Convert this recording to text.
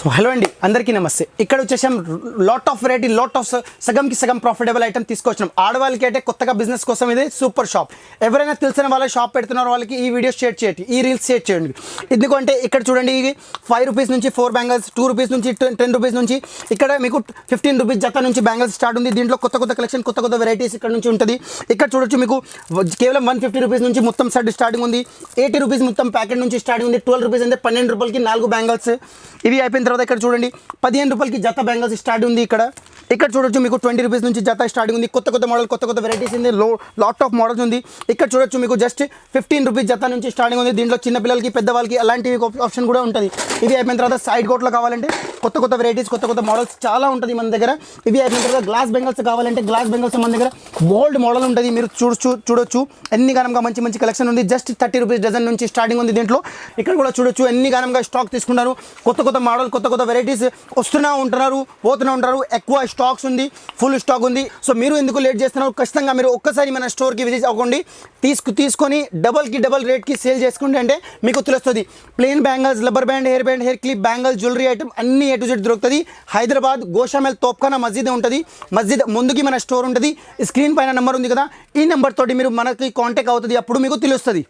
So hello అండి, అందరికీ నమస్తే. ఇక్కడ వచ్చేసాం lot of variety, lot of సగంకి సగం ప్రాఫిటబుల్ ఐటమ్ తీసుకొచ్చినాం. ఆడవాళ్ళకి అయితే కొత్తగా బిజినెస్ కోసం ఇది సూపర్ షాప్. ఎవరైనా తెలిసిన వాళ్ళ షాప్ పెడుతున్నారు వాళ్ళకి ఈ వీడియో షేర్ చేయండి, ఈ రీల్స్ షేర్ చేయండి. ఎందుకంటే ఇక్కడ చూడండి, ఇది 5 రూపీస్ నుంచి 4 బ్యాంగిల్స్, 2 రూపీస్ నుంచి 10 రూపీస్ నుంచి, ఇక్కడ మీకు 15 రూపీస్ జత నుంచి బ్యాంగిల్స్ స్టార్ట్ ఉంది. దీంట్లో కొత్త కొత్త కలెక్షన్, కొత్త కొత్త వెరైటీస్ ఇక్కడ నుంచి ఉంటుంది. ఇక్కడ చూడొచ్చు, మీకు కేవలం 150 రూపీస్ నుంచి మొత్తం సెట్ స్టార్టింగ్ ఉంది. 80 రూపీస్ మొత్తం ప్యాకెట్ నుంచి స్టార్టింగ్ ఉంది. 12 రూపీస్ అంటే 12 రూపాయలకి 4 బ్యాంగిల్స్. ఇవి అయిపోయిన తర్వాత ఇక్కడ చూడండి 15 రూపాయలకి జత బ్యాంగిల్స్ స్టార్ట్ ఉంది. ఇక్కడ చూడొచ్చు, మీకు 20 రూపీస్ నుంచి జత స్టార్టింగ్ ఉంది. కొత్త కొత్త మోడల్, కొత్త కొత్త వెరైటీస్ ఉంది. లాట్ ఆఫ్ మోడల్స్ ఉంది. ఇక్కడ చూడొచ్చు, మీకు జస్ట్ 15 రూపీస్ జత నుంచి స్టార్టింగ్ ఉంది. దీంట్లో చిన్న పిల్లలకి, పెద్దవాళ్ళకి అలాంటివి ఆప్షన్ కూడా ఉంటుంది. ఇవి అయిపోయిన తర్వాత సైడ్ కోట్లో కావాలంటే కొత్త కొత్త వెరైటీస్, కొత్త కొత్త మోడల్స్ చాలా ఉంటుంది మన దగ్గర. ఇవి అయిపోయిన తర్వాత గ్లాస్ బెంగల్స్ కావాలంటే గ్లాస్ బెంగల్స్ మన దగ్గర బోల్డ్ మోడల్ ఉంటుంది. మీరు చూడొచ్చు ఎన్ని గానంగా మంచి మంచి కలెక్షన్ ఉంది. జస్ట్ 30 రూపీస్ డజన్ నుంచి స్టార్టింగ్ ఉంది. దీంట్లో ఇక్కడ కూడా చూడొచ్చు ఎన్ని గానంగా స్టాక్ తీసుకున్నారు. కొత్త కొత్త మోడల్, కొత్త కొత్త వెరైటీస్ వస్తూనే ఉంటున్నారు, పోతూనే ఉంటారు. ఎక్కువ స్టాక్స్ ఉంది, ఫుల్ స్టాక్ ఉంది. సో మీరు ఎందుకు లేట్ చేస్తున్నారు? ఖచ్చితంగా మీరు ఒక్కసారి మన స్టోర్కి విజిట్ అవ్వండి. తీసుకొని డబల్కి డబల్ రేట్కి సేల్ చేసుకుంటే అంటే మీకు తెలుస్తుంది. Plain bangles, rubber band, hair band, hair clip, bangles, jewellery item అన్ని A to Z దొరుకుతుంది. హైదరాబాద్ గోషామెల్ తోప్ఖానా మస్జిద్ ఉంటుంది. మస్జిద్ ముందుకి మన స్టోర్ ఉంటుంది. స్క్రీన్ పైన నెంబర్ ఉంది కదా, ఈ నెంబర్ తోటి మీరు మనకి కాంటాక్ట్ అవుతుంది. అప్పుడు మీకు తెలుస్తుంది.